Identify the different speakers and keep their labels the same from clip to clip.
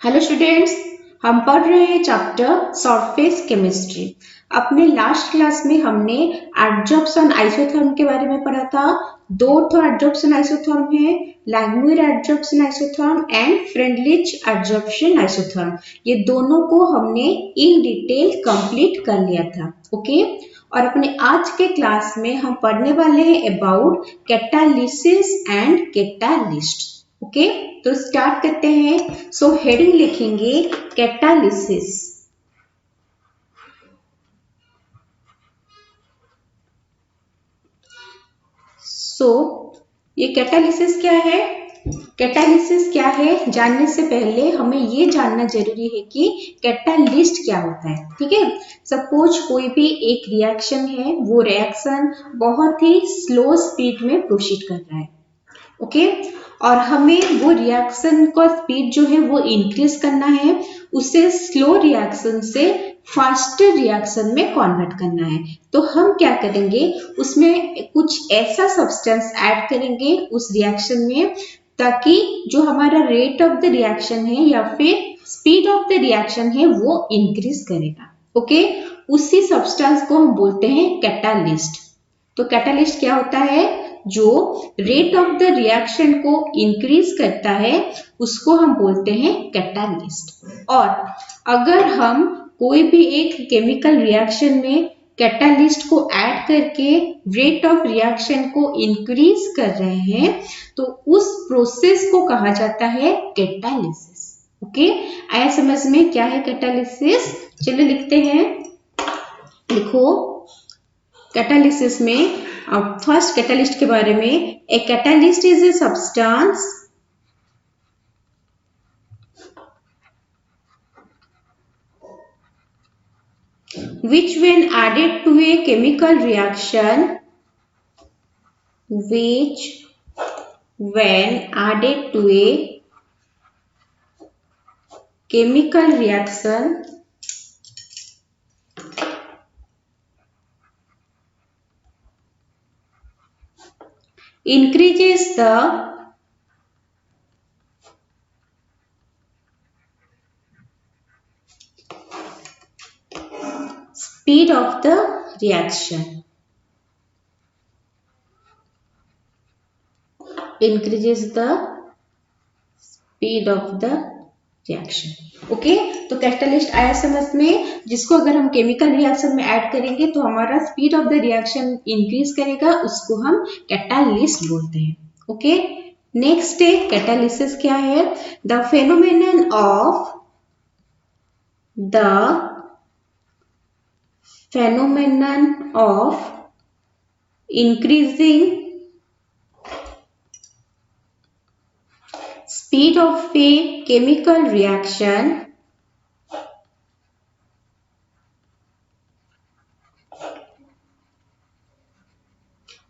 Speaker 1: Hello students, हम पढ़ रहे हैं चैप्टर सरफेस केमिस्ट्री। अपने लास्ट क्लास में हमने एडजॉर्प्शन आइसोथर्म के बारे में पढ़ा था। दो एडजॉर्प्शन आइसोथर्म है, Langmuir adsorption isotherm and Freundlich adsorption isotherm. ये दोनों को हमने इन डिटेल कंप्लीट कर लिया था। ओके, और अपने आज के क्लास में हम पढ़ने वाले हैं about catalysis and catalyst. Okay, तो स्टार्ट करते हैं। सो हेडिंग लिखेंगे कैटालिसिस। ये कैटालिसिस क्या है? कैटालिसिस क्या है जानने से पहले हमें ये जानना जरूरी है कि कैटालिस्ट क्या होता है। ठीक है, सपोज कोई भी एक रिएक्शन है, वो रिएक्शन बहुत ही स्लो स्पीड में प्रोसीड कर रहा है। ओके, और हमें वो रिएक्शन का स्पीड जो है वो इंक्रीज करना है, उसे स्लो रिएक्शन से फास्टर रिएक्शन में कन्वर्ट करना है। तो हम क्या करेंगे, उसमें कुछ ऐसा सब्सटेंस ऐड करेंगे उस रिएक्शन में, ताकि जो हमारा रेट ऑफ द रिएक्शन है या फिर स्पीड ऑफ द रिएक्शन है वो इंक्रीज करेगा। ओके, उसी सब्सटेंस को हम बोलते हैं कैटालिस्ट। तो कैटालिस्ट क्या होता है? जो रेट ऑफ द रिएक्शन को इंक्रीज करता है उसको हम बोलते हैं कैटालिस्ट। और अगर हम कोई भी एक केमिकल रिएक्शन में कैटालिस्ट को ऐड करके रेट ऑफ रिएक्शन को इंक्रीज कर रहे हैं तो उस प्रोसेस को कहा जाता है कैटालिसिस। ओके, आया समझ में क्या है कैटालिसिस? चलिए लिखते हैं। लिखो कैटालिसिस में फर्स्ट कैटालिस्ट के बारे में। A catalyst is a substance which when added to a chemical reaction increases the speed of the reaction. Increases the speed of the reaction. Okay, तो कैटालिस्ट आया समझ में, जिसको अगर हम केमिकल रिएक्शन में ऐड करेंगे तो हमारा speed of the reaction increase करेगा, उसको हम कैटालिस्ट बोलते हैं। ओके, नेक्स्ट है कैटालिसिस क्या है? The phenomenon of increasing speed of a chemical reaction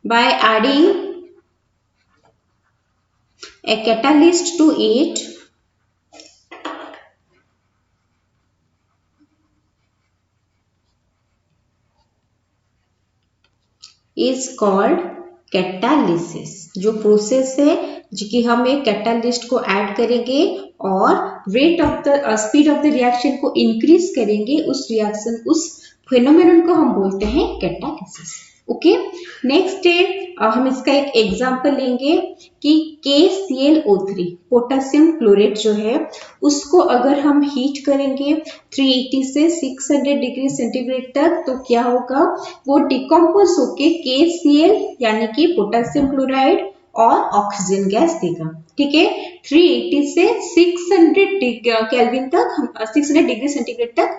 Speaker 1: by adding a catalyst to it is called catalysis. जो प्रोसेस है कि हम एक कैटालिस्ट को ऐड करेंगे और rate of the speed of the reaction को इंक्रीज करेंगे, उस फेनोमेनन को हम बोलते हैं कैटालिसिस। ओके, नेक्स्ट है हम इसका एक एग्जांपल लेंगे कि KClO3 पोटेशियम क्लोरेट जो है उसको अगर हम हीट करेंगे 380 से 600 डिग्री सेंटीग्रेड तक, तो क्या होगा, वो डिकम्पोज होके KCl यानी कि पोटेशियम क्लोराइड और ऑक्सीजन गैस देगा। ठीक है, 380 से 600 केल्विन तक, 600 डिग्री सेंटीग्रेड तक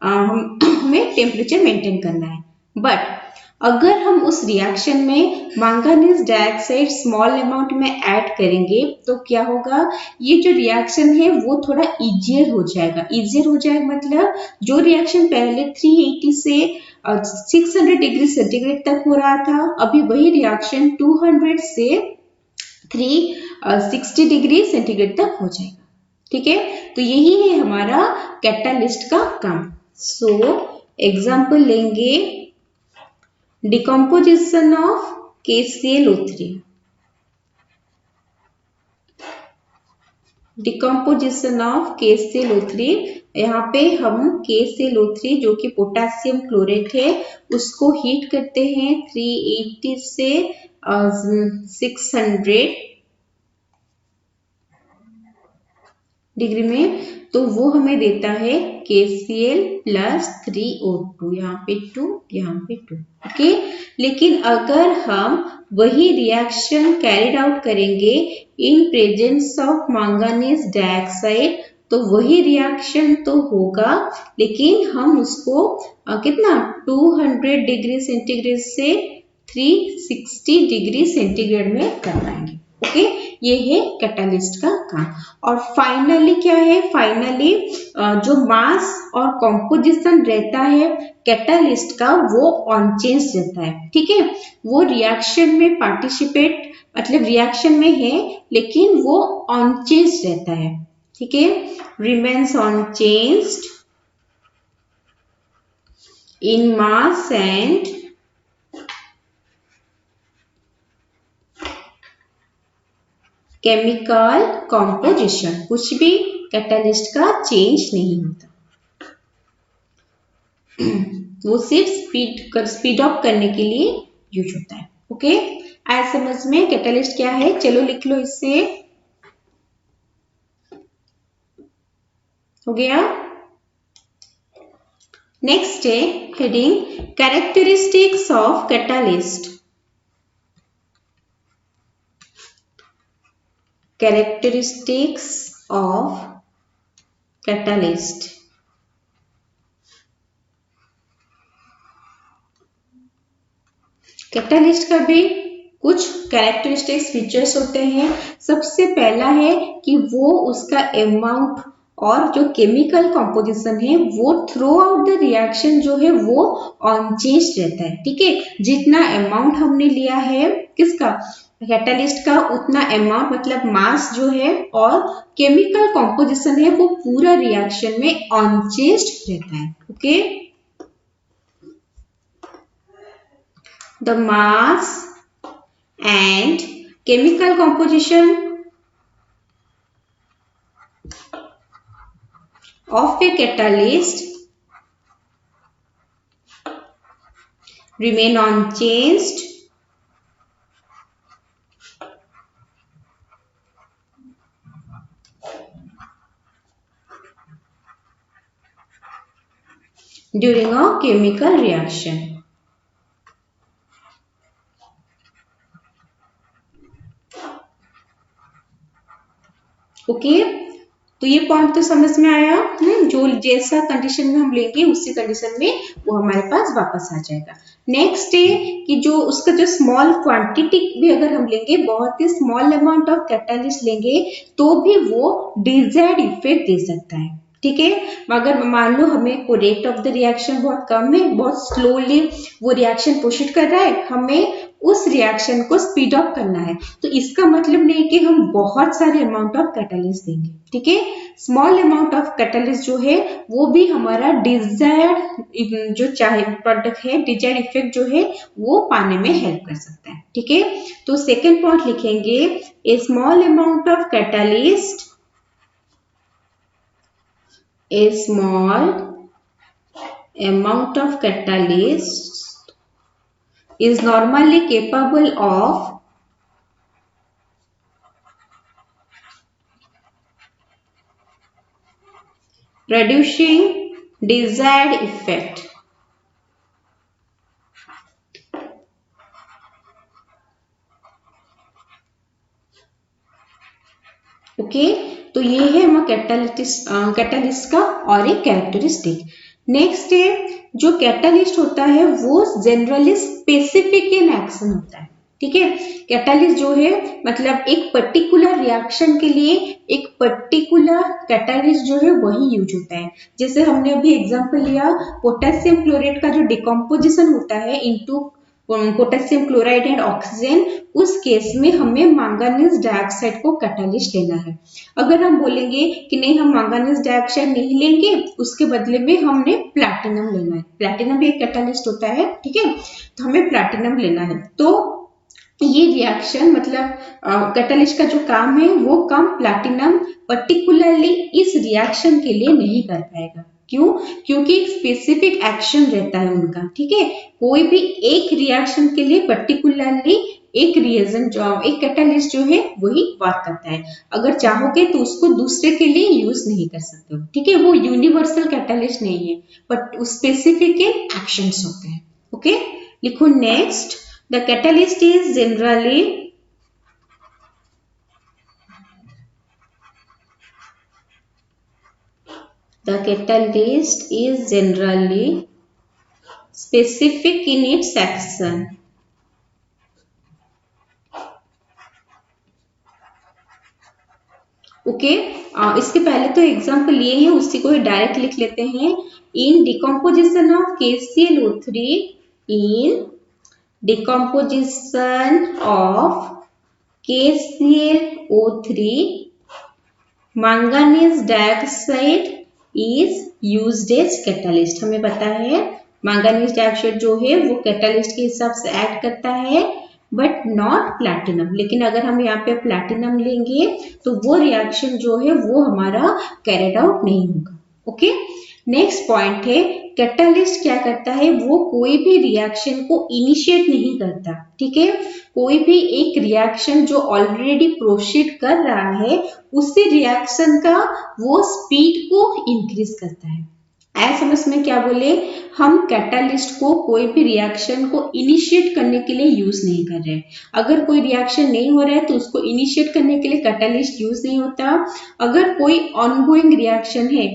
Speaker 1: हमें टेम्परेचर मेंटेन करना है। बट अगर हम उस रिएक्शन में मैंगनीज डाइऑक्साइड स्मॉल अमाउंट में ऐड करेंगे तो क्या होगा, ये जो रिएक्शन है वो थोड़ा इजियर हो जाएगा। इजियर हो जाएगा मतलब जो रिएक्शन पहले 380 से 600 डिग्री सेंटीग्रेड तक हो रहा था, अभी वही रिएक्शन 200 से 360 डिग्री सेंटीग्रेड तक हो जाएगा। ठीक है, तो यही है हमारा कैटालिस्ट का काम। सो एग्जाम्पल लेंगे, decomposition of KClO3. Decomposition of KClO3, यहाँ पे हम KClO3 जो कि पोटेशियम क्लोरेट है उसको हीट करते हैं 380 से 600 डिग्री में, तो वो हमें देता है KCl प्लस 3O2, यहाँ पे 2, यहाँ पे 2। ओके, लेकिन अगर हम वही रिएक्शन कैरिड आउट करेंगे इन प्रेजेंस ऑफ मैंगनीज डाइऑक्साइड, तो वही रिएक्शन तो होगा, लेकिन हम उसको कितना 200 डिग्री सेंटीग्रेड से 360 डिग्री सेंटीग्रेड में कर पाएंगे। ओके, ये है कैटालिस्ट का काम। और फाइनली क्या है, फाइनली जो मास और कॉम्पोजिशन रहता है कैटालिस्ट का वो अनचेंज रहता है। ठीक है, वो रिएक्शन में पार्टिसिपेट मतलब रिएक्शन में है लेकिन वो अनचेंज रहता है। ठीक है, remains unchanged in mass and chemical composition, कुछ भी कैटालिस्ट का चेंज नहीं होता, वो सिर्फ स्पीड अप करने के लिए यूज होता है। ओके, आया समझ में कैटालिस्ट क्या है? चलो लिख लो, इससे हो गया। नेक्स्ट है heading characteristics of catalyst. Characteristics of catalyst। Catalyst का भी कुछ कैरेक्टरिस्टिक्स फीचर्स होते हैं। सबसे पहला है कि वो उसका अमाउंट और जो केमिकल कॉम्पोजिशन है वो थ्रू आउट द रिएक्शन जो है वो अनचेंज रहता है। ठीक है, जितना अमाउंट हमने लिया है किसका, कैटालिस्ट का, उतना अमाउंट मतलब मास जो है और केमिकल कॉम्पोजिशन है वो पूरा रिएक्शन में अनचेंज्ड रहता है। Okay, the mass and chemical composition of a catalyst remain unchanged during a chemical reaction। Okay, तो ये पॉइंट तो समझ में आया। जो जैसा कंडीशन में हम लेंगे उसी कंडीशन में वो हमारे पास वापस आ जाएगा। नेक्स्ट है कि जो उसका जो स्मॉल क्वांटिटी भी अगर हम लेंगे, बहुत ही स्मॉल अमाउंट ऑफ कैटालिस्ट लेंगे तो भी वो डिजायर्ड इफेक्ट दे सकता है। ठीक है, मगर मान लो हमें रेट ऑफ द रिएक्शन बहुत कम है, बहुत स्लोली वो रिएक्शन प्रोसीड कर रहा है, हमें उस रिएक्शन को स्पीड अप करना है, तो इसका मतलब नहीं कि हम बहुत सारे अमाउंट ऑफ कैटालिस्ट देंगे। ठीक है, स्मॉल अमाउंट ऑफ कैटालिस्ट जो है वो भी हमारा डिजायर्ड जो चाहे प्रोडक्ट है, डिजायर्ड इफेक्ट जो है वो पाने में हेल्प कर सकता है। ठीक है, तो सेकेंड पॉइंट लिखेंगे, a small amount of catalyst, a small amount of catalyst is normally capable of producing desired effect। Okay, तो ये है हमारा कैटालिस्ट का और एक कैरेक्टरिस्टिक। नेक्स्ट है, जो कैटालिस्ट होता है वो जनरली स्पेसिफिक इन एक्शन होता है। ठीक है, कैटालिस्ट जो है मतलब एक पर्टिकुलर रिएक्शन के लिए एक पर्टिकुलर कैटालिस्ट जो है वही यूज होता है। जैसे हमने अभी एग्जांपल लिया, पोटेशियम क्लोरेट का जो डिकम्पोजिशन होता है into potassium chloride and oxygen, उस केस में हमें मैंगनीज डाइऑक्साइड को कैटालिस्ट लेना है। अगर हम बोलेंगे कि नहीं हम मैंगनीज डाइऑक्साइड नहीं लेंगे, उसके बदले में हमने प्लैटिनम लेना है, प्लैटिनम भी एक कैटालिस्ट होता है। ठीक है, तो हमें प्लैटिनम लेना है, तो ये रिएक्शन मतलब कैटालिस्ट का जो काम है वो काम प्लैटिनम पर्टिकुलरली इस रिएक्शन के लिए नहीं कर पाएगा। क्यों? क्योंकि एक स्पेसिफिक एक्शन रहता है उनका, ठीक है। कोई भी एक रिएक्शन के लिए पर्टिकुलरली एक रिएजेंट जो एक कैटालिस्ट जो है वही वर्क करता है। अगर चाहोगे तो उसको दूसरे के लिए यूज नहीं कर सकते हो, ठीक है। वो यूनिवर्सल कैटालिस्ट नहीं है, बट स्पेसिफिक एक्शंस होते हैं। ओके, लिखो next. The catalyst is generally specific in its action. Okay, इसके पहले तो एग्जाम्पल लिए हैं, उसी को डायरेक्ट लिख लेते हैं। इन डिकम्पोजिशन ऑफ KClO3 इन decomposition of KClO3 manganese dioxide is used as catalyst। हमें पता है मैंगनीज डाइऑक्साइड जो है वो कैटालिस्ट के हिसाब से एक्ट करता है, बट नॉट प्लैटिनम। लेकिन अगर हम यहाँ पे प्लैटिनम लेंगे तो वो रिएक्शन जो है वो हमारा कैरिड आउट नहीं होगा। ओके, नेक्स्ट पॉइंट है कैटालिस्ट क्या करता है, वो कोई भी रिएक्शन को इनिशिएट नहीं करता, ठीक है। कोई भी एक रिएक्शन जो ऑलरेडी प्रोसीड कर रहा है उसी रिएक्शन का वो स्पीड को इंक्रीज करता है। ऐसा समझ में क्या बोले, हम कैटालिस्ट को कोई भी रिएक्शन को इनिशिएट करने के लिए यूज नहीं कर रहे हैं। अगर कोई रिएक्शन नहीं हो रहा है तो उसको इनिशिएट करने के लिए कैटालिस्ट यूज नहीं होता। अगर कोई ऑनगोइंग रिएक्शन है,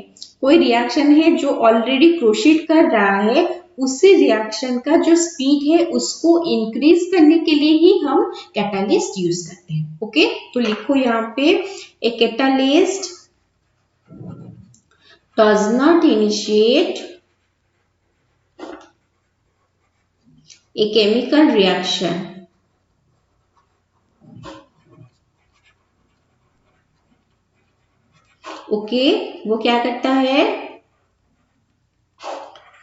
Speaker 1: कोई रिएक्शन है जो ऑलरेडी प्रोसीड कर रहा है, उसी रिएक्शन का जो स्पीड है उसको इंक्रीज करने के लिए ही हम कैटालिस्ट यूज करते हैं। ओके, तो लिखो यहाँ पे a catalyst does not initiate a chemical reaction okay, वो क्या करता है,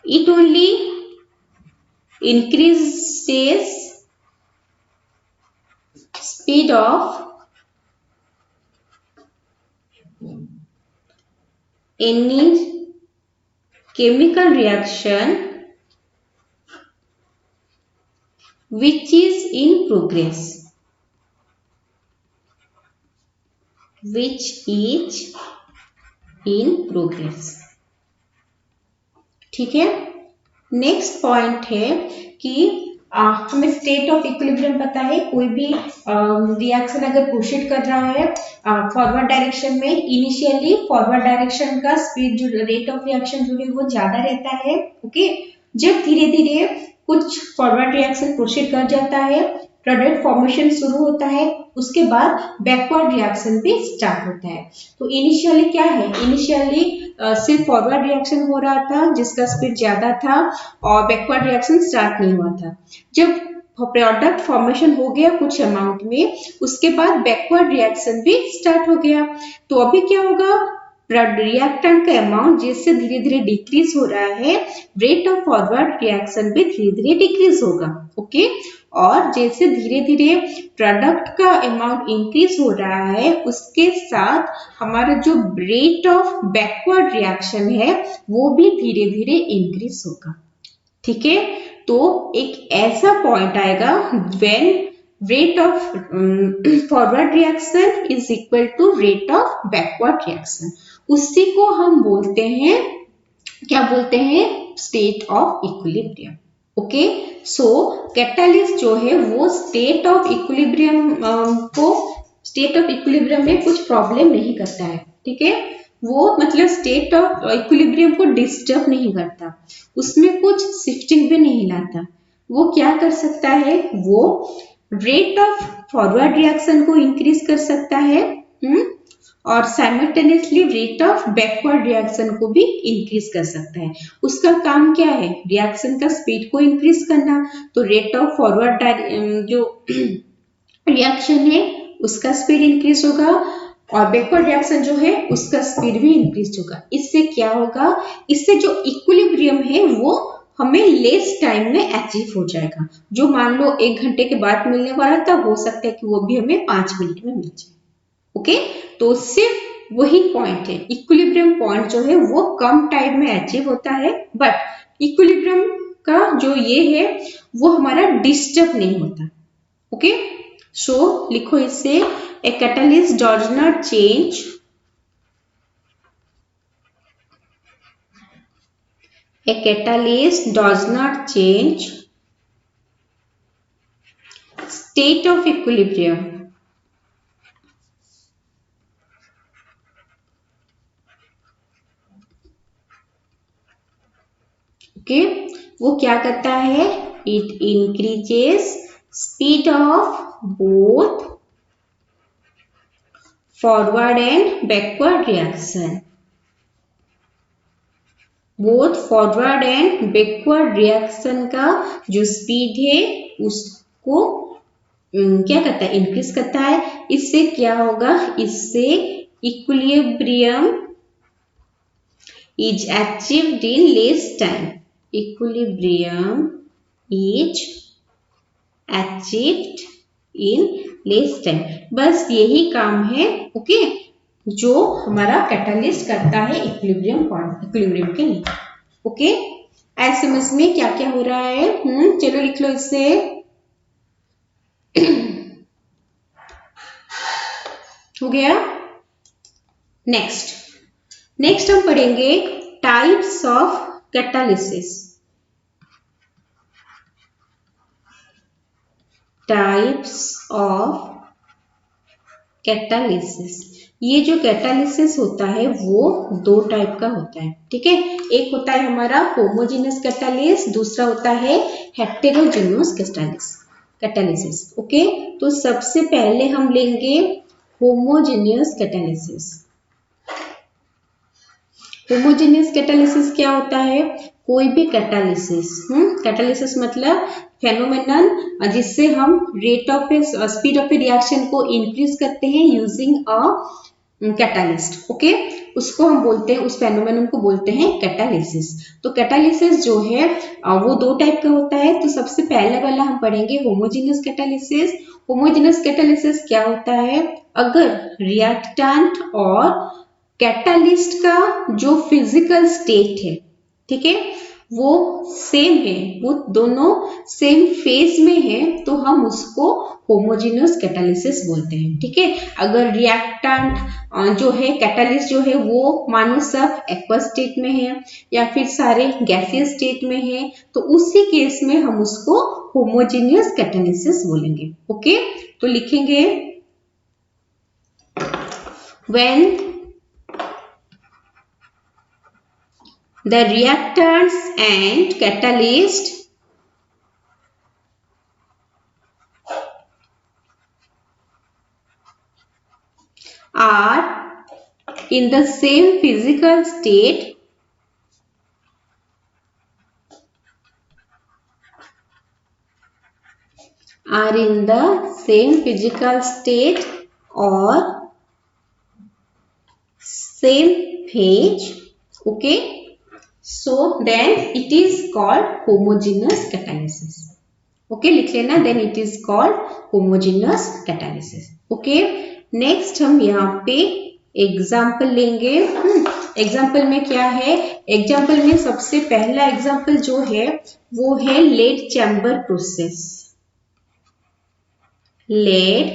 Speaker 1: it only increases speed of any chemical reaction which is in progress, which is in progress, ठीक है। नेक्स्ट पॉइंट है कि हमें स्टेट ऑफ इक्विलिब्रियम पता है। कोई भी रिएक्शन अगर प्रोसीड कर रहा है फॉरवर्ड डायरेक्शन में, इनिशियली फॉरवर्ड डायरेक्शन का स्पीड जो रेट ऑफ रिएक्शन जो है वो ज्यादा रहता है। ओके, जब धीरे धीरे कुछ फॉरवर्ड रिएक्शन प्रोसीड कर जाता है, प्रोडक्ट फॉर्मेशन शुरू होता है, उसके बाद बैकवर्ड रिएक्शन भी स्टार्ट होता है। तो इनिशियली क्या है, इनिशियली सिर्फ फॉरवर्ड रिएक्शन हो रहा था जिसका स्पीड ज्यादा था और बैकवर्ड रिएक्शन स्टार्ट नहीं हुआ था। जब प्रोडक्ट फॉर्मेशन हो गया कुछ अमाउंट में, उसके बाद बैकवर्ड रिएक्शन भी स्टार्ट हो गया। तो अभी क्या होगा, रिएक्टेंट का अमाउंट जैसे धीरे धीरे डिक्रीज हो रहा है, रेट ऑफ फॉरवर्ड रिएक्शन भी धीरे धीरे डिक्रीज होगा। ओके, और जैसे धीरे धीरे प्रोडक्ट का अमाउंट इंक्रीज हो रहा है, उसके साथ हमारा जो रेट ऑफ बैकवर्ड रिएक्शन है वो भी धीरे धीरे इंक्रीज होगा, ठीक है। तो एक ऐसा पॉइंट आएगा when rate of forward reaction is equal to rate of backward reaction, उसी को हम बोलते हैं, क्या बोलते हैं, state of equilibrium. Okay, so catalyst जो है वो स्टेट ऑफ इक्विलिब्रियम को, स्टेट ऑफ इक्विलिब्रियम में कुछ प्रॉब्लम नहीं करता है, ठीक है। वो मतलब स्टेट ऑफ इक्विलिब्रियम को डिस्टर्ब नहीं करता, उसमें कुछ शिफ्टिंग भी नहीं लाता। वो क्या कर सकता है, वो रेट ऑफ फॉरवर्ड रिएक्शन को इंक्रीज कर सकता है और simultaneously rate of backward reaction को भी इंक्रीज कर सकता है। उसका काम क्या है, रिएक्शन का स्पीड को इंक्रीज करना। तो रेट ऑफ फॉरवर्ड जो रिएक्शन है उसका स्पीड इंक्रीज होगा और बैकवर्ड रिएक्शन जो है उसका स्पीड भी इंक्रीज होगा। इससे क्या होगा, इससे जो इक्विलिब्रियम है वो हमें लेस टाइम में अचीव हो जाएगा। जो मान लो 1 घंटे के बाद मिलने वाला था, हो सकता है कि वो भी हमें 5 मिनट में मिल जाए। ओके, तो सिर्फ वही पॉइंट है, इक्विलिब्रियम पॉइंट जो है वो कम टाइम में अचीव होता है, बट इक्विलिब्रियम का जो ये है वो हमारा डिस्टर्ब नहीं होता। ओके, सो लिखो इससे, a catalyst does not change A catalyst does not change state of equilibrium. Okay, वो क्या करता है? It increases speed of both forward and backward reaction. Both forward and backward reaction का जो स्पीड है उसको क्या करता है? इंक्रीज करता है। इससे क्या होगा? इससे equilibrium is achieved in less time. Equilibrium is achieved in less time. बस यही काम है, ओके, जो हमारा कैटलिस्ट करता है इक्विलिब्रियम के लिए। ओके, ऐसे समझ में क्या क्या हो रहा है? चलो लिख लो इससे। हो गया। नेक्स्ट हम पढ़ेंगे types of catalysis. Types of catalysis. ये जो कैटालिसिस होता है वो 2 टाइप का होता है, ठीक है। एक होता है हमारा होमोजेनियस कैटालिसिस, दूसरा होता है हेटेरोजेनियस कैटालिसिस। ओके, तो सबसे पहले हम लेंगे होमोजेनियस कैटालिसिस। होमोजेनियस कैटालिसिस क्या होता है? कोई भी कैटालिसिस मतलब फेनोमेनन जिससे हम स्पीड ऑफ ए रिएक्शन को इंक्रीज करते हैं यूजिंग अ कैटालिस्ट। ओके, उसको हम बोलते हैं, उस फेनोमेनन को बोलते हैं कैटालिसिस। तो कैटालिसिस जो है वो 2 टाइप का होता है। तो सबसे पहला वाला हम पढ़ेंगे होमोजेनियस कैटालिसिस। होमोजेनियस कैटालिसिस क्या होता है? अगर रिएक्टेंट और कैटालिस्ट का जो फिजिकल स्टेट है, ठीक है, वो सेम है, वो दोनों सेम फेज में है, तो हम उसको होमोजेनियस कैटालिसिस बोलते हैं, ठीक है। अगर रिएक्टेंट जो है, कैटालिस्ट जो है, वो मानो सब एक्वस स्टेट में है या फिर सारे गैसियस स्टेट में है, तो उसी केस में हम उसको होमोजेनियस कैटालिसिस बोलेंगे। ओके, तो लिखेंगे when the reactants and catalyst are in the same physical state or same phase. Okay, so then it is called homogeneous catalysis. Okay, लिख लेना, then it is called homogeneous catalysis. Okay, next हम यहाँ पे example लेंगे। Example में क्या है? Example में सबसे पहला एग्जाम्पल जो है वो है lead chamber process. Lead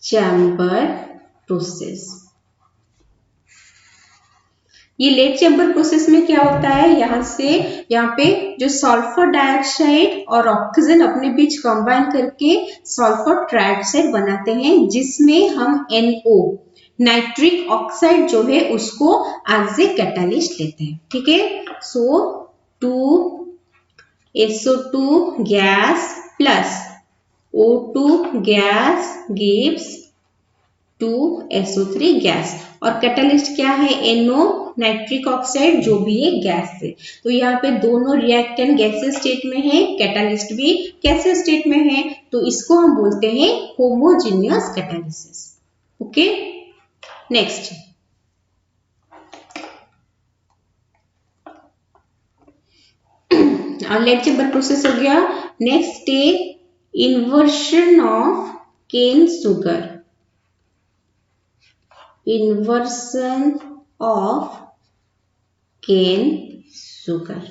Speaker 1: chamber process. ये लेड चैम्बर प्रोसेस में क्या होता है? यहाँ पे जो सल्फर डाइऑक्साइड और ऑक्सीजन अपने बीच कंबाइन करके सल्फर ट्राइऑक्साइड बनाते हैं, जिसमें हम NO नाइट्रिक ऑक्साइड जो है उसको एज ए कैटालिस्ट लेते हैं, ठीक है। सो 2SO2 gas plus O2 gas gives 2SO3 gas, और कैटालिस्ट क्या है? NO नाइट्रिक ऑक्साइड, जो भी है गैस है। तो यहाँ पे दोनों रिएक्टेंट गैसेस स्टेट में है, कैटालिस्ट भी गैसेस स्टेट में है, तो इसको हम बोलते हैं होमोजेनियस कैटालिसिस। ओके, नेक्स्ट और लेड चेम्बर प्रोसेस हो गया। नेक्स्ट है inversion of cane sugar, inversion of cane sugar.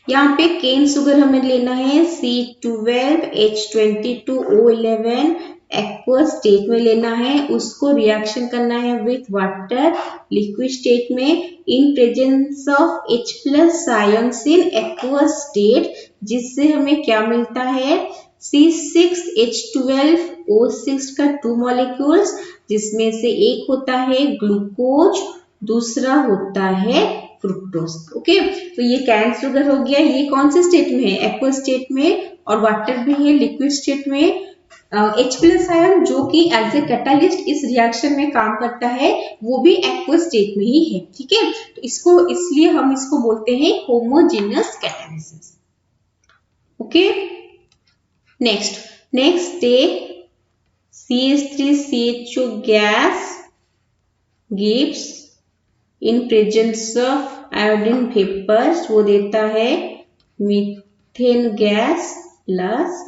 Speaker 1: यहाँ पे केन शुगर हमें लेना है C12H22O11 एक्वस स्टेट में लेना है, उसको रिएक्शन करना है विथ वाटर लिक्विड स्टेट में इन presence of H plus ions in aqueous state, जिससे हमें क्या मिलता है C6H12O6 का 2 मॉलिक्यूल्स, जिसमें से एक होता है ग्लूकोज, दूसरा होता है फ्रुक्टोज। ओके, तो ये कैन शुगर हो गया। ये कौन से स्टेट में है? एक्वस स्टेट में, और वाटर भी है लिक्विड स्टेट में। H प्लस आयन जो कि एज ए कैटालिस्ट इस रिएक्शन में काम करता है, वो भी एक्वस स्टेट में ही है। ठीक है, तो इसको इसलिए हम इसको बोलते हैं होमोजेनस कैटालिसिस। ओके, नेक्स्ट है CH3CHO gas gives in presence of iodine vapours, वो देता है methane gas plus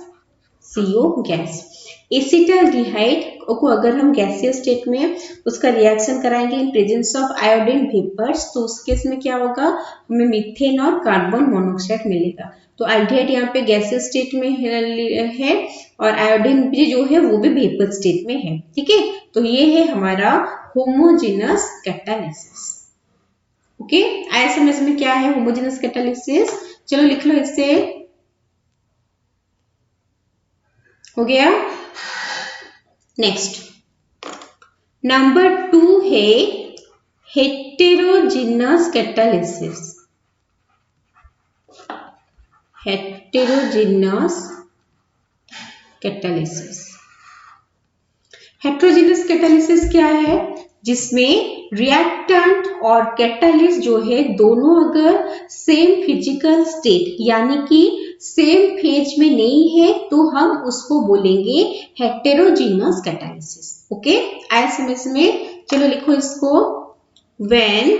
Speaker 1: CO gas. Acetaldehyde को अगर हम गैसियस स्टेट में उसका रिएक्शन कराएंगे in presence of iodine vapours, तो उस केस में क्या होगा, हमें मीथेन और कार्बन मोनोऑक्साइड मिलेगा। तो एल्डिहाइड यहाँ पे गैसियस स्टेट में है और आयोडीन भी जो है वो भी वेपर स्टेट में है। ठीक है, तो ये है हमारा होमोजेनस कैटालिसिस। ओके, आया समझ में क्या है होमोजेनस कैटालिसिस? चलो लिख लो इसे। हो गया। नेक्स्ट नंबर 2 है heterogeneous catalysis. Heterogeneous catalysis, heterogeneous catalysis क्या है? जिसमें रिएक्टेंट और कैटालिस्ट जो है दोनों अगर सेम फिजिकल स्टेट यानी कि सेम फेज में नहीं है, तो हम उसको बोलेंगे हेटेरोजेनस कैटालिसिस। ओके, आया समझ में? चलो लिखो इसको। When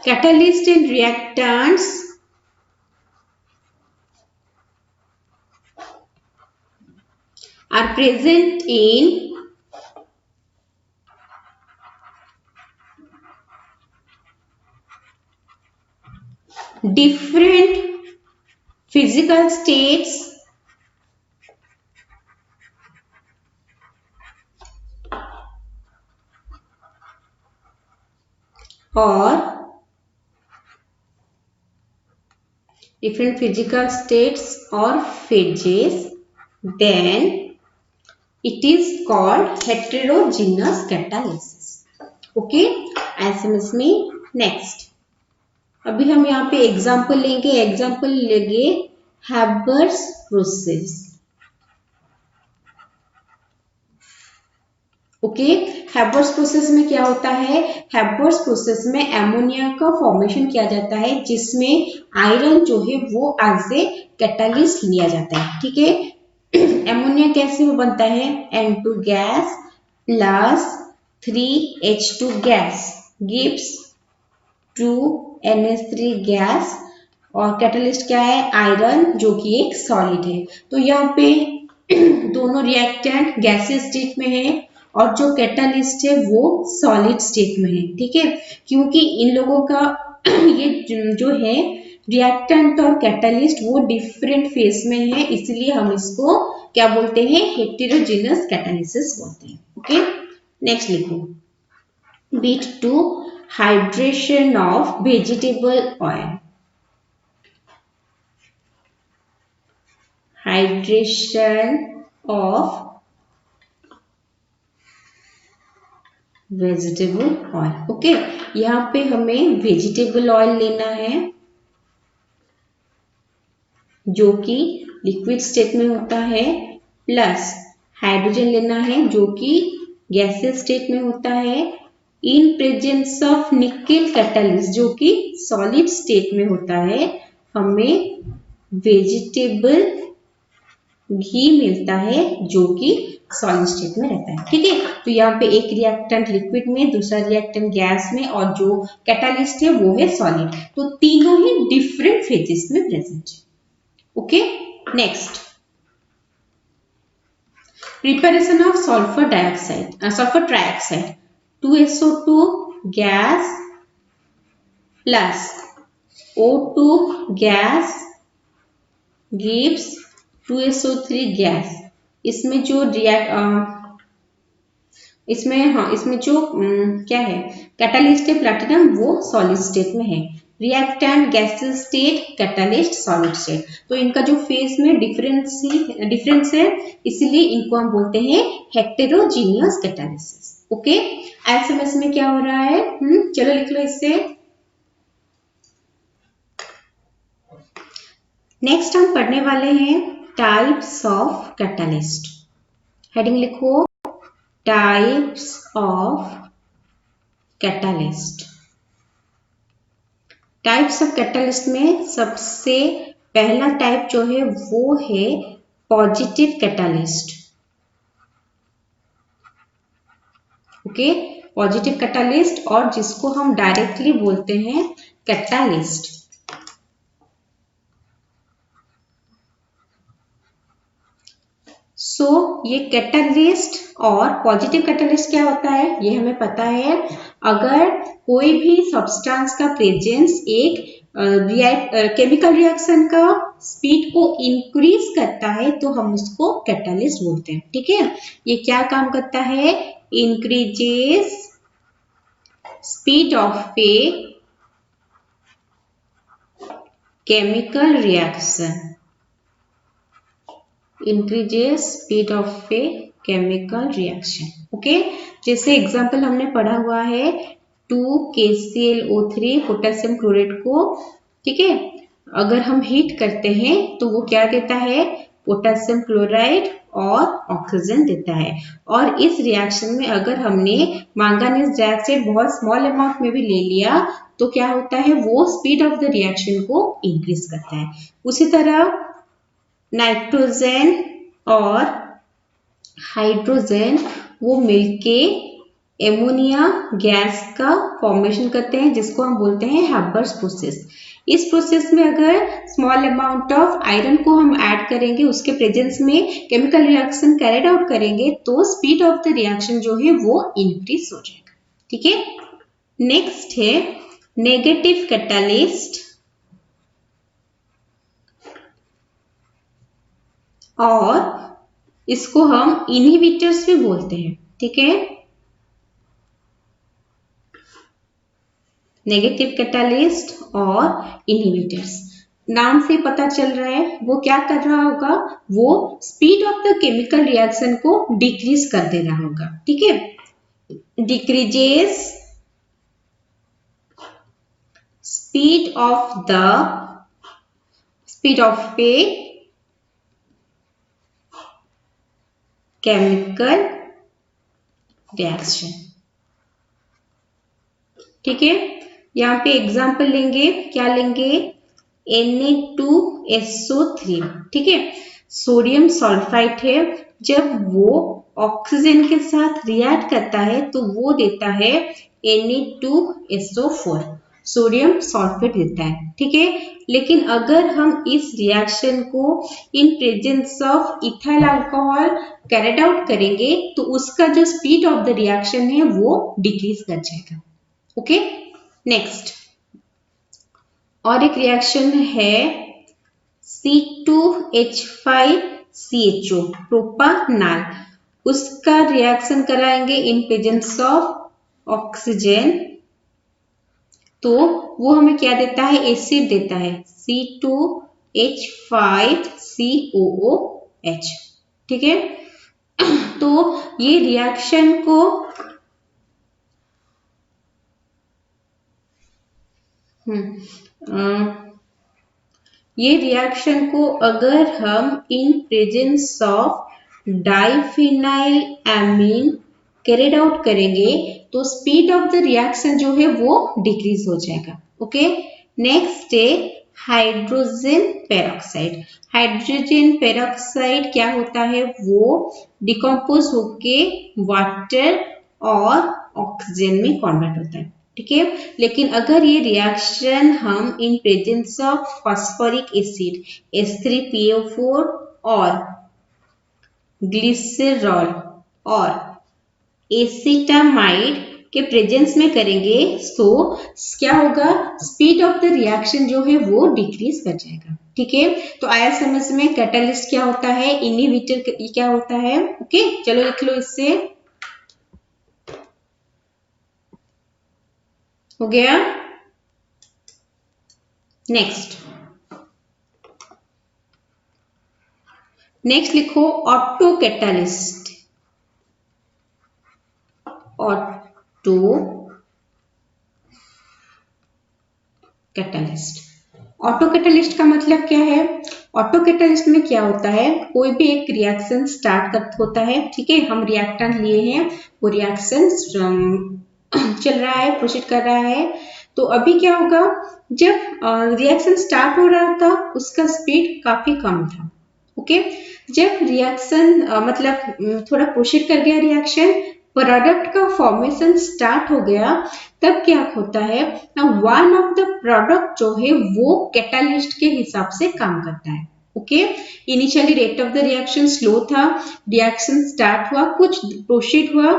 Speaker 1: catalyst and reactants are present in different physical states or different physical states or phases, then it is called heterogeneous catalysis. Okay, ऐसे में नेक्स्ट अभी हम यहाँ पे एग्जाम्पल लेंगे Haber's process. Okay, Haber's process में क्या होता है? हैबर्स प्रोसेस में एमोनिया का फॉर्मेशन किया जाता है, जिसमें आयरन जो है वो एज ए कैटालिस्ट लिया जाता है। ठीक है, एमोनिया कैसे बनता है? N2 gas plus 3H2 gas gives 2NH3 gas, और कैटालिस्ट क्या है? आयरन, जो कि एक सॉलिड है। तो यहाँ पे दोनों रिएक्टेंट गैसियस स्टेट में है और जो कैटालिस्ट है वो सॉलिड स्टेट में है। ठीक है, क्योंकि इन लोगों का ये जो है रिएक्टेंट और कैटालिस्ट वो डिफरेंट फेज में है, इसलिए हम इसको क्या बोलते हैं? हेटेरोजेनस कैटालिसिस बोलते हैं। ओके, नेक्स्ट लिखो। Beat to hydration of vegetable oil. Hydration of vegetable oil. Okay, यहाँ पे हमें वेजिटेबल ऑयल लेना है जो कि लिक्विड स्टेट में होता है, प्लस हाइड्रोजन लेना है जो कि गैसियस स्टेट में होता है, इन प्रेजेंस ऑफ निकेल कैटालिस्ट जो कि सॉलिड स्टेट में होता है। हमें वेजिटेबल घी मिलता है जो कि सॉलिड स्टेट में रहता है। ठीक है, तो यहाँ पे एक रिएक्टेंट लिक्विड में, दूसरा रिएक्टेंट गैस में और जो कैटालिस्ट है वो है सॉलिड। तो तीनों ही डिफरेंट फेजेस में प्रेजेंट है। Okay, next preparation of sulphur dioxide, sulphur trioxide. 2SO2 gas plus O2 gas gives 2SO3 gas. इसमें जो इसमें जो क्या है कैटालिस्ट है प्लैटिनम, वो सॉलिड स्टेट में है। Reactant gaseous state, catalyst solid state. तो इनका जो फेज में डिफरेंस है, इसीलिए इनको हम बोलते हैं हेटेरोजीनियस कैटालिसिस। ओके, एसएमएस में क्या हो रहा है, चलो लिख लो इससे। नेक्स्ट हम पढ़ने वाले हैं टाइप्स ऑफ कैटालिस्ट। हेडिंग लिखो, types of catalyst. Types of catalyst में सबसे पहला टाइप जो है वो है positive catalyst. Okay, positive catalyst, और जिसको हम डायरेक्टली बोलते हैं कैटालिस्ट। ये कैटालिस्ट और पॉजिटिव कैटालिस्ट क्या होता है ये हमें पता है। अगर कोई भी सब्सटेंस का प्रेजेंस एक केमिकल रिएक्शन का स्पीड को इंक्रीज करता है तो हम उसको कैटालिस्ट बोलते हैं। ठीक है, ये क्या काम करता है, increases speed of a chemical reaction, increases speed of a chemical reaction। Okay, जैसे एग्जांपल हमने पढ़ा हुआ है 2KClO3 पोटेशियम क्लोराइड को। ठीक है, अगर हम हीट करते हैं तो वो क्या देता है, पोटेशियम क्लोराइड और ऑक्सीजन देता है। और इस रिएक्शन में अगर हमने मैंगनीज डाइऑक्साइड बहुत स्मॉल अमाउंट में भी ले लिया तो क्या होता है, वो स्पीड ऑफ द रिएक्शन को इंक्रीज करता है। उसी तरह नाइट्रोजन और हाइड्रोजन वो मिलके एमोनिया गैस का फॉर्मेशन करते हैं, जिसको हम बोलते हैं हैबर्स प्रोसेस। इस प्रोसेस में अगर स्मॉल अमाउंट ऑफ आयरन को हम ऐड करेंगे, उसके प्रेजेंस में केमिकल रिएक्शन कैरिड आउट करेंगे तो स्पीड ऑफ द रिएक्शन जो है वो इंक्रीज हो जाएगा। ठीक है, नेक्स्ट है नेगेटिव कैटालिस्ट और इसको हम इनहिबिटर्स भी बोलते हैं। ठीक है, नेगेटिव कैटालिस्ट और इनहिबिटर्स, नाम से पता चल रहा है वो क्या कर रहा होगा, वो speed of the chemical reaction को डिक्रीज कर दे रहा होगा। ठीक है, decreases speed of a chemical reaction. ठीक है, यहाँ पे एग्जाम्पल लेंगे, क्या लेंगे, Na2SO3। ठीक है, सोडियम सल्फाइड है, जब वो ऑक्सीजन के साथ रिएक्ट करता है तो वो देता है Na2SO4, सोडियम सल्फेट देता है। ठीक है, लेकिन अगर हम इस रिएक्शन को इन presence of ethyl alcohol carried out करेंगे तो उसका जो स्पीड ऑफ द रिएक्शन है वो डिक्रीज कर जाएगा। ओके, नेक्स्ट और एक रिएक्शन है C2H5CHO प्रोपानॉल, उसका रिएक्शन कराएंगे इन प्रेजेंस ऑफ ऑक्सीजन तो वो हमें क्या देता है, एसिड देता है C2H5COOH। ठीक है, तो ये रिएक्शन को अगर हम इन presence of diphenyl amine carried out करेंगे तो स्पीड ऑफ द रिएक्शन जो है वो डिक्रीज हो जाएगा। ओके, नेक्स्ट है हाइड्रोजन पेरोक्साइड। हाइड्रोजन पेरोक्साइड क्या होता है, वो डिकम्पोज होके वाटर और ऑक्सीजन में कन्वर्ट होता है, ठीक है। लेकिन अगर ये रिएक्शन हम इन presence of phosphoric acid H3PO4 और ग्लिसरॉल और एसिटामाइड के प्रेजेंस में करेंगे तो क्या होगा, स्पीड ऑफ द रिएक्शन जो है वो डिक्रीज कर जाएगा, ठीक है। तो आया समझ में कैटलिस्ट क्या होता है, इनहिबिटर क्या होता है। ओके, चलो लिख लो, इससे हो गया। नेक्स्ट लिखो auto catalyst. Auto catalyst, auto catalyst का मतलब क्या है। ऑटो कैटलिस्ट में क्या होता है, कोई भी एक रिएक्शन स्टार्ट होता है, ठीक है। हम रिएक्टेंट लिए हैं, वो रिएक्शन चल रहा है, प्रोसीड कर रहा है। तो अभी क्या होगा, जब रिएक्शन स्टार्ट हो रहा था उसका स्पीड काफी कम था, ओके। जब रिएक्शन मतलब थोड़ा प्रोसीड कर गया रिएक्शन, प्रोडक्ट का फॉर्मेशन स्टार्ट हो गया, तब क्या होता है, वन ऑफ द प्रोडक्ट जो है वो कैटालिस्ट के हिसाब से काम करता है, okay. Initially rate of the reaction slow था, रिएक्शन स्टार्ट हुआ, कुछ प्रोसीड हुआ,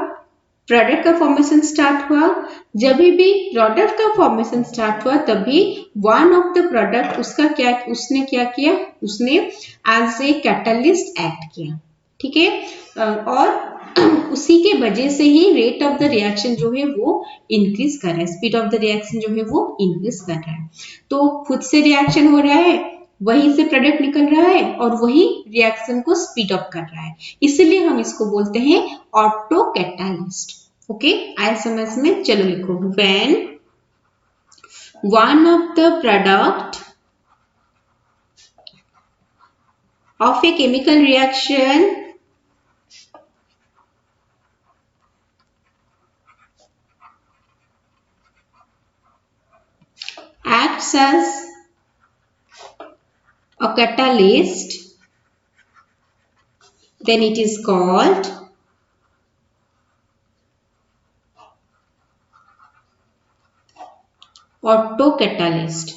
Speaker 1: प्रोडक्ट का फॉर्मेशन स्टार्ट हुआ। जब भी प्रोडक्ट का फॉर्मेशन स्टार्ट हुआ तभी वन ऑफ द प्रोडक्ट उसने क्या किया, उसने एज ए कैटलिस्ट एक्ट किया, ठीक है। और उसी के वजह से ही रेट ऑफ द रिएक्शन जो है वो इंक्रीज कर रहा है, स्पीड ऑफ द रिएक्शन जो है वो इंक्रीज कर रहा है। तो खुद से रिएक्शन हो रहा है, वहीं से प्रोडक्ट निकल रहा है और वही रिएक्शन को स्पीड अप कर रहा है, इसलिए हम इसको बोलते हैं ऑटो कैटालिस्ट, ओके। आए समझ में, चलो लिखो, when one of the product of a chemical reaction acts as a catalyst, then it is called auto catalyst,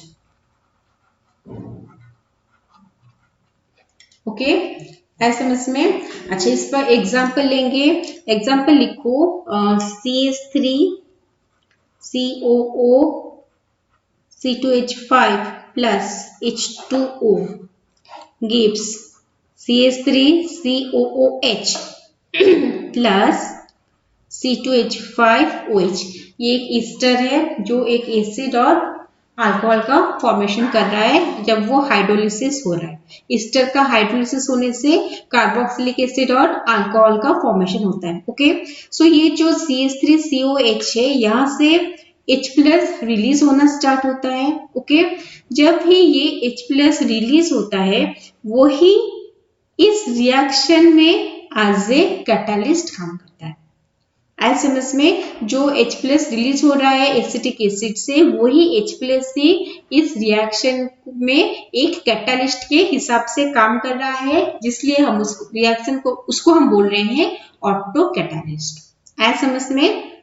Speaker 1: okay. ऐसे में इसमें अच्छा, इस पर एग्जाम्पल लेंगे। एग्जाम्पल लिखो, CH3 COO C2H5 plus H2O gives CH3 COOH plus C2H5OH। ये एक ईस्टर है जो एक एसिड और अल्कोहल का फॉर्मेशन कर रहा है जब वो हाइड्रोलिसिस हो रहा है। ईस्टर का हाइड्रोलिसिस होने से कार्बोक्सिलिक एसिड और अल्कोहल का फॉर्मेशन होता है, ओके। सो ये जो CH3COH है, यहाँ से H+ रिलीज होना स्टार्ट होता है, ओके। जब ही ये H+ रिलीज होता है, वही इस रिएक्शन में एज ए कैटालिस्ट काम करता है। एसएमएस में जो H+ रिलीज हो रहा है एसिटिक एसिड से, वही H+ ही इस रिएक्शन में एक कैटालिस्ट के हिसाब से काम कर रहा है, जिसलिए हम उस रिएक्शन को उसको हम बोल रहे हैं ऑटो कैटालिस्ट। एसएमएस में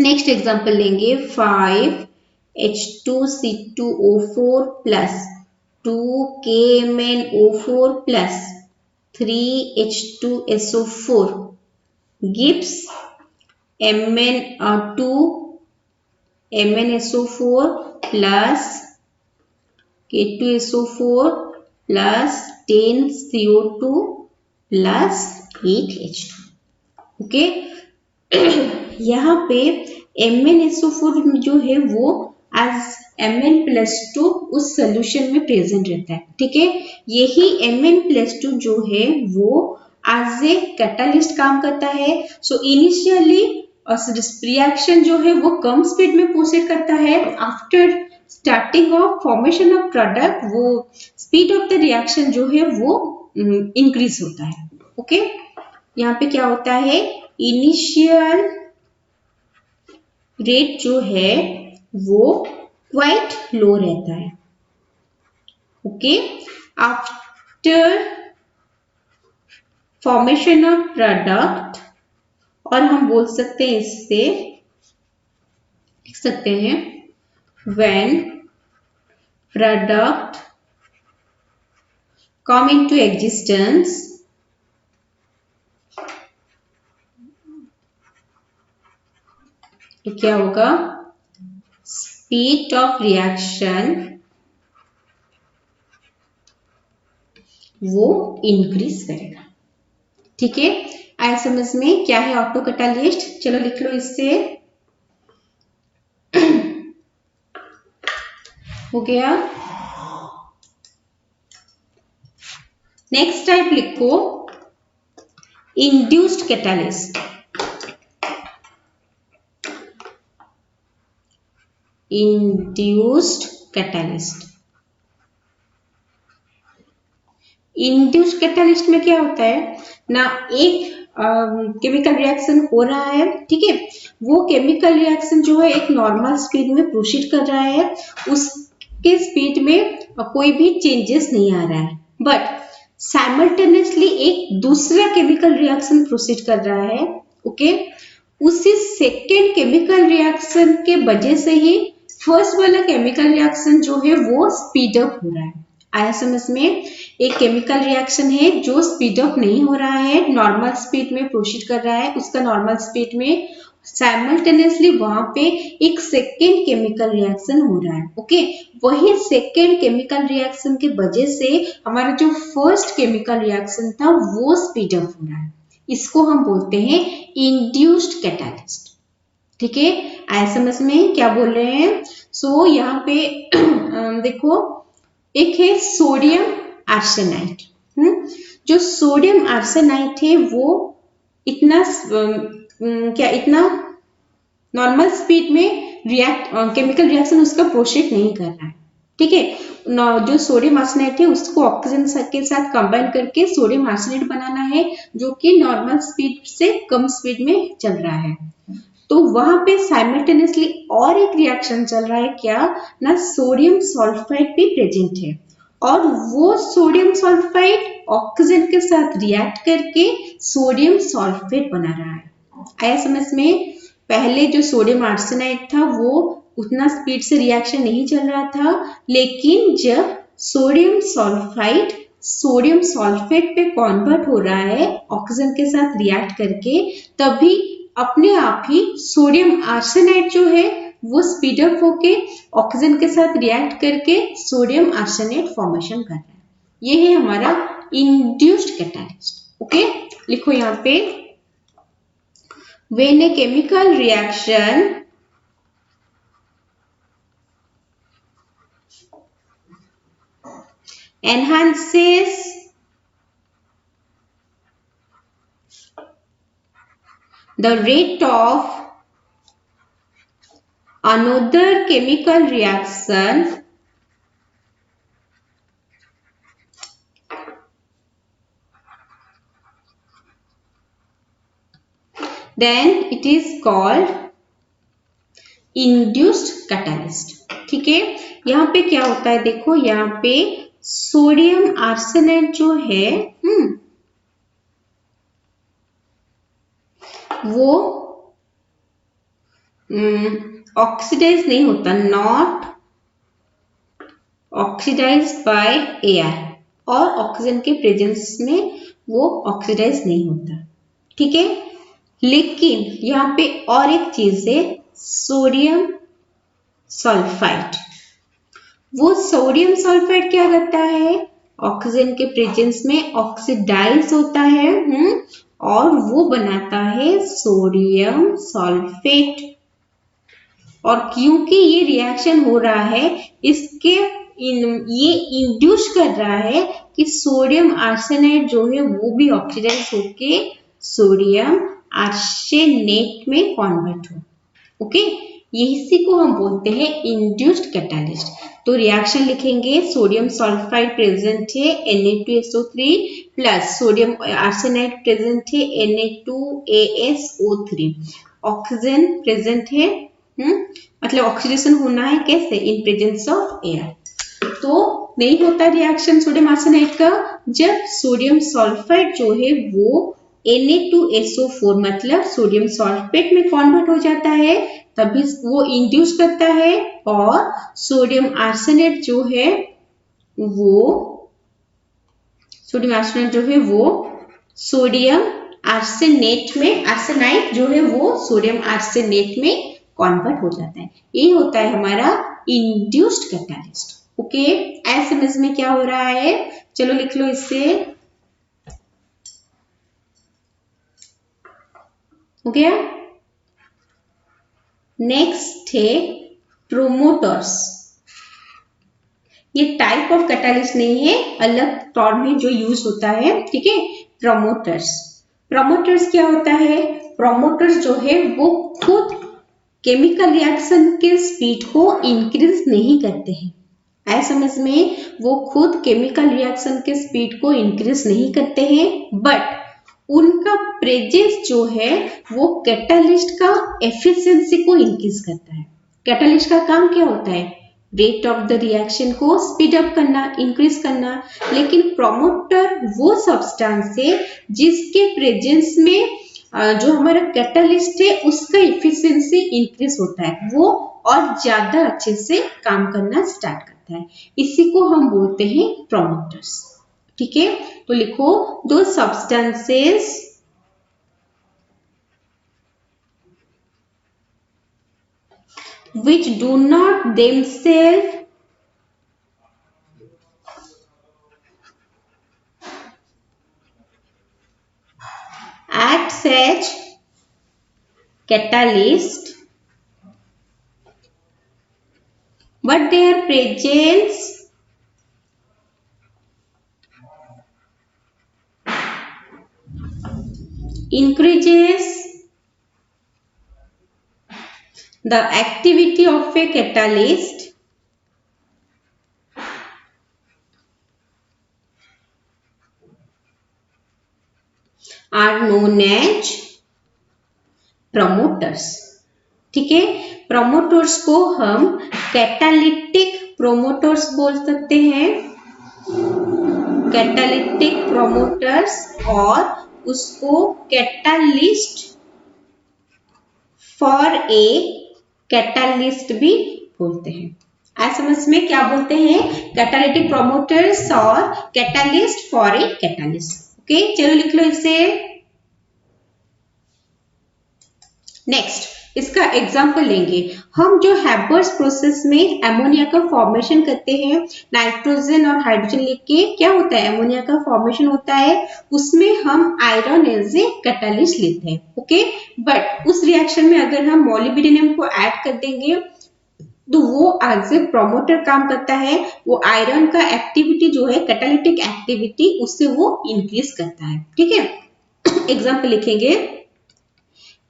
Speaker 1: नेक्स्ट एग्जांपल लेंगे, 5H2C2O4 plus 2KMnO4 plus 3H2SO4 gives MnSO4 plus K2SO4 plus 10CO2 plus 8H2, okay. यहाँ पे MnSO4 जो है वो एज Mn+2 उस सोल्यूशन में प्रेजेंट रहता है, ठीक है। यही Mn+2 जो है वो एज ए कैटालिस्ट काम करता है। सो इनिशियली रिएक्शन जो है वो कम स्पीड में प्रोसीड करता है, after starting of formation of product वो स्पीड ऑफ द रिएक्शन जो है वो इंक्रीज होता है, ओके। यहाँ पे क्या होता है, इनिशियल रेट जो है वो क्वाइट लो रहता है, okay, after formation of product, और हम बोल सकते हैं इससे, लिख सकते हैं when product come into existence, तो क्या होगा, स्पीड ऑफ रिएक्शन वो इंक्रीज करेगा। ठीक है, आया समझ में क्या है ऑटो कैटालिस्ट? चलो लिख लो इससे, हो गया। नेक्स्ट टाइप लिखो induced catalyst. Induced catalyst, induced catalyst में क्या होता है ना, एक केमिकल रिएक्शन हो रहा है, ठीक है, वो केमिकल रिएक्शन जो है एक नॉर्मल स्पीड में प्रोसीड कर रहा है, उसके स्पीड में कोई भी चेंजेस नहीं आ रहा है, बट साइमल्टेनियसली एक दूसरा केमिकल रिएक्शन प्रोसीड कर रहा है। ओके, उसी सेकेंड केमिकल रिएक्शन के वजह से ही फर्स्ट वाला केमिकल रिएक्शन जो है वो स्पीड अप हो रहा है। आया समझ में? एक केमिकल रिएक्शन है जो स्पीड अप नहीं हो रहा है, नॉर्मल स्पीड में प्रोसीड कर रहा है, उसका नॉर्मल स्पीड में साइमल्टेनियसली वहां पे एक सेकेंड केमिकल रिएक्शन हो रहा है। ओके, वही सेकेंड केमिकल रिएक्शन के वजह से हमारा जो फर्स्ट केमिकल रिएक्शन था वो स्पीड अप हो रहा है, इसको हम बोलते हैं इंड्यूस्ड कैटालिस्ट। ठीक है, आया समझ में क्या बोल रहे हैं? सो यहाँ पे देखो, एक है सोडियम आर्सेनाइड। जो सोडियम आर्सेनाइड है वो इतना इतना नॉर्मल स्पीड में केमिकल रिएक्शन उसका प्रोसीड नहीं कर रहा है। ठीक है, जो सोडियम आर्सेनाइड है उसको ऑक्सीजन के साथ कंबाइन करके सोडियम आर्सेनाइड बनाना है, जो कि नॉर्मल स्पीड से कम स्पीड में चल रहा है। तो वहां पे साइमल्टेनियसली और एक रिएक्शन चल रहा है, क्या ना, सोडियम सल्फाइड भी प्रेजेंट है, और वो सोडियम सल्फाइड ऑक्सीजन के साथ रिएक्ट करके सोडियम सल्फेट बना रहा है। आया समझ में? पहले जो सोडियम आर्सेनाइड था वो उतना स्पीड से रिएक्शन नहीं चल रहा था, लेकिन जब सोडियम सल्फाइड सोडियम सल्फेट पे कन्वर्ट हो रहा है ऑक्सीजन के साथ रिएक्ट करके, तभी अपने आप ही सोडियम आर्सेनाइड जो है वो स्पीड अप होके ऑक्सीजन के साथ रिएक्ट करके सोडियम आर्सेनाइड फॉर्मेशन कर रहा है। ये है हमारा इंड्यूस्ड कैटालिस्ट। ओके, लिखो यहाँ पे, when a chemical reaction enhances the rate of another chemical reaction, then it is called induced catalyst। ठीक है, यहाँ पे क्या होता है, देखो यहाँ पे सोडियम आर्सेनाइड जो है वो ऑक्सीडाइज नहीं होता, नॉट ऑक्सीडाइज्ड बाय एयर, और ऑक्सीजन के प्रेजेंस में वो ऑक्सीडाइज नहीं होता। ठीक है, लेकिन यहाँ पे और एक चीज है, सोडियम सल्फाइड। वो सोडियम सल्फाइड क्या करता है, ऑक्सीजन के प्रेजेंस में ऑक्सीडाइज होता है, और वो बनाता है सोडियम सल्फेट। और क्योंकि ये रिएक्शन हो रहा है, ये इंड्यूस कर रहा है कि सोडियम आर्सेनाइड जो है वो भी ऑक्सीडाइज होके सोडियम आर्सेनेट में कन्वर्ट हो। ओके, इसी को हम बोलते हैं इंड्यूस्ड कैटालिस्ट। तो रिएक्शन लिखेंगे, सोडियम सल्फाइड प्रेजेंट है Na2SO3 plus sodium arsenide present है Na2ASO3, ऑक्सीजन प्रेजेंट है, मतलब ऑक्सीडेशन होना है कैसे, इन प्रेजेंस ऑफ एयर। तो नहीं होता रिएक्शन सोडियम आर्सेनाइड का, जब सोडियम सल्फाइड जो है वो Na2SO4 मतलब सोडियम सल्फेट में कन्वर्ट हो जाता है, तभी वो इंड्यूस करता है। और सोडियम आर्सेनेट जो है वो सोडियम आर्सेनेट जो है वो सोडियम आर्सेनेट में, आर्सेनाइड जो है वो सोडियम आर्सेनेट में कन्वर्ट हो जाता है। ये होता है हमारा इंड्यूस्ड कैटालिस्ट। ओके, एसएमएस में क्या हो रहा है, चलो लिख लो इससे। हो गया। नेक्स्ट है प्रोमोटर्स। ये टाइप ऑफ कैटालिस्ट नहीं है, अलग टर्म है जो यूज होता है, ठीक है। प्रोमोटर्स, प्रोमोटर्स क्या होता है, प्रोमोटर्स जो है वो खुद केमिकल रिएक्शन के स्पीड को इंक्रीज नहीं करते हैं। आए समझ में, वो खुद केमिकल रिएक्शन के स्पीड को इंक्रीज नहीं करते हैं, बट उनका प्रेजेंस जो है वो कैटालिस्ट का एफिशिएंसी को इंक्रीज करता है। कैटालिस्ट का काम क्या होता है, रेट ऑफ द रिएक्शन को स्पीड अप करना, इंक्रीज करना। लेकिन प्रोमोटर वो सब्सटेंस है जिसके प्रेजेंस में जो हमारा कैटालिस्ट है उसका एफिशिएंसी इंक्रीज होता है, वो और ज्यादा अच्छे से काम करना स्टार्ट करता है। इसी को हम बोलते हैं प्रोमोटर्स, ठीक है। तो लिखो, दो substances which do not themselves act as catalyst, but their presence increases the activity of a catalyst are known as promoters, ठीक है। प्रोमोटर्स को हम कैटालिटिक प्रोमोटर्स बोल सकते हैं, कैटालिटिक प्रोमोटर्स, और उसको कैटालिस्ट फॉर ए कैटालिस्ट भी बोलते हैं। एसएमएस में क्या बोलते हैं, कैटालिटिक प्रोमोटर्स और catalyst for a catalyst. Okay, चलो लिख लो इसे। नेक्स्ट इसका एग्जाम्पल लेंगे हम। जो हैबर्स प्रोसेस में अमोनिया का फॉर्मेशन करते हैं, नाइट्रोजन और हाइड्रोजन लेके क्या होता है, अमोनिया का फॉर्मेशन होता है, उसमें हम आयरन एज ए कैटालिस्ट लेते हैं। ओके, बट उस रिएक्शन में अगर हम मोलिब्डेनम को ऐड कर देंगे तो वो एज ए प्रोमोटर काम करता है। वो आयरन का एक्टिविटी जो है, कैटालिटिक एक्टिविटी, उससे वो इंक्रीज करता है, ठीक है। एग्जाम्पल लिखेंगे,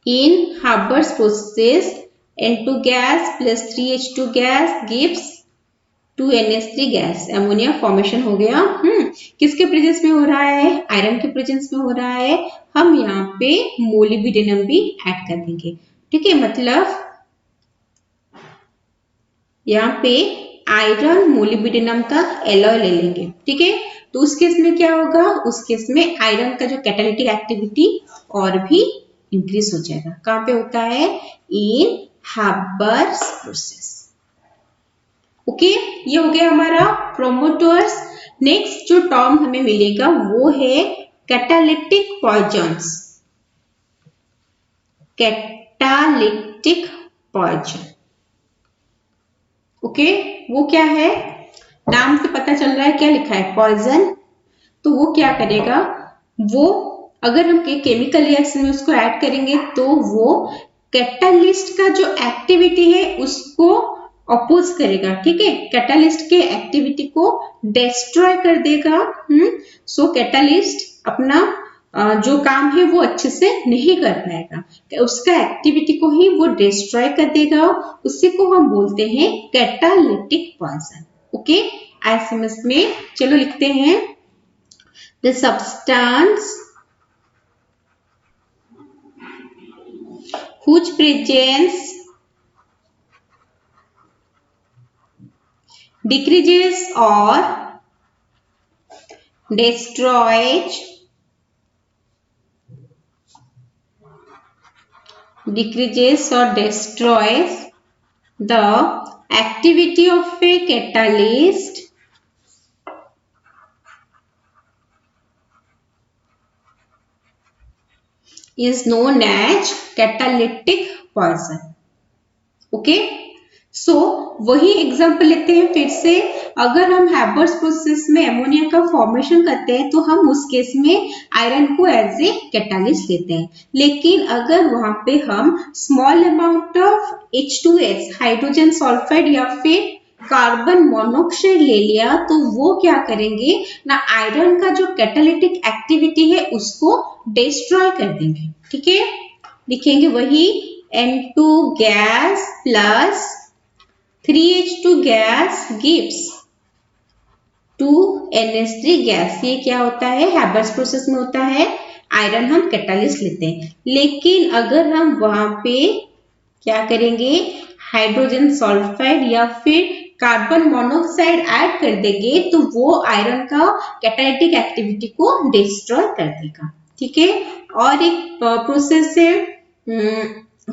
Speaker 1: in Haber's process N2 gas plus 3H2 gas gives 2NH3 gas, ammonia formation हो गया। किसके प्रेजेंस में हो रहा है, आयरन के प्रेजेंस में हो रहा है। हम यहाँ पे मोलिब्डेनम भी ऐड कर देंगे, ठीक है। मतलब यहाँ पे आयरन मोलिब्डेनम का एलॉय ले लेंगे, ठीक है। तो उस केस में क्या होगा, उस केस में आयरन का जो कैटालिटिक एक्टिविटी और भी इंक्रीज हो जाएगा। कहां पे होता है, इन हैबर्स प्रोसेस। ओके, ये हो गया हमारा प्रोमोटर्स। नेक्स्ट जो टर्म हमें मिलेगा वो है catalytic poisons. Catalytic poison, okay, वो क्या है, नाम से पता चल रहा है क्या लिखा है, पॉइजन। तो वो क्या करेगा, वो अगर हम केमिकल रिएक्शन में उसको ऐड करेंगे तो वो कैटालिस्ट का जो एक्टिविटी है उसको अपोज करेगा, ठीक है। कैटालिस्ट के एक्टिविटी को डिस्ट्रॉय कर देगा। सो कैटालिस्ट अपना जो काम है वो अच्छे से नहीं कर पाएगा, उसका एक्टिविटी को ही वो डिस्ट्रॉय कर देगा। उसी को हम बोलते हैं कैटालिटिक पॉइजन। ओके, एसएमएस में चलो लिखते हैं, the substance whose presence decreases or destroys the activity of a catalyst is known as catalytic poison. Okay so वही एग्जांपल लेते हैं फिर से। अगर हम हैबर्स प्रोसेस में अमोनिया का फॉर्मेशन करते हैं तो हम उस केस में आयरन को एज ए कैटालिस्ट लेते हैं। लेकिन अगर वहां पे हम small amount of H2S hydrogen sulphide या फिर कार्बन मोनोऑक्साइड ले लिया तो वो क्या करेंगे ना, आयरन का जो कैटालिटिक एक्टिविटी है उसको डिस्ट्रॉय कर देंगे। ठीक है, लिखेंगे वही N2 gas plus 3H2 gas gives 2NH3 gas. ये क्या होता है, हैबर्स प्रोसेस में होता है, आयरन हम कैटालिस्ट लेते हैं। लेकिन अगर हम वहां पे क्या करेंगे, हाइड्रोजन सल्फाइड या फिर कार्बन मोनोऑक्साइड ऐड कर देंगे तो वो आयरन का कैटालिटिक एक्टिविटी को डिस्ट्रॉय कर देगा। ठीक है, और एक प्रोसेस है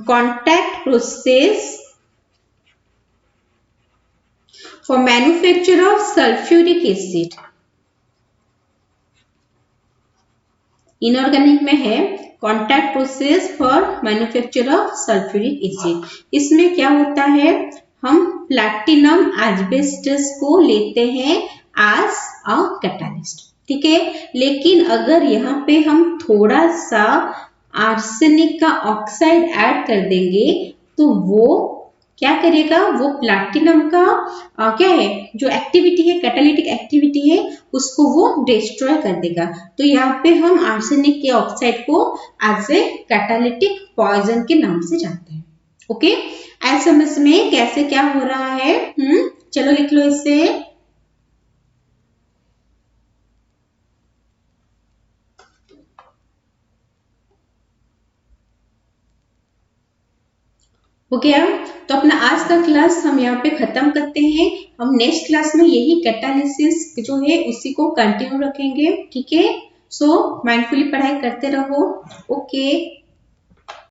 Speaker 1: contact process for manufacture of sulfuric acid। Inorganic में है contact process for manufacture of sulphuric acid. इसमें क्या होता है, हम प्लैटिनम एस्बेस्टस को लेते हैं एज अ कैटालिस्ट। ठीक है, लेकिन अगर यहाँ पे हम थोड़ा सा आर्सेनिक का ऑक्साइड ऐड कर देंगे तो वो क्या करेगा, वो प्लैटिनम का क्या है जो एक्टिविटी है, कैटालिटिक एक्टिविटी है, उसको वो डिस्ट्रॉय कर देगा। तो यहाँ पे हम आर्सेनिक के ऑक्साइड को एज ए कैटालिटिक पॉइजन के नाम से जानते हैं। ओके, ऐसे समझ में कैसे क्या हो रहा है। चलो लिख लो इसे। हो गया, तो अपना आज का क्लास हम यहाँ पे खत्म करते हैं। हम नेक्स्ट क्लास में यही कैटालिसिस जो है उसी को कंटिन्यू रखेंगे। ठीक है, सो माइंडफुली पढ़ाई करते रहो। ओके।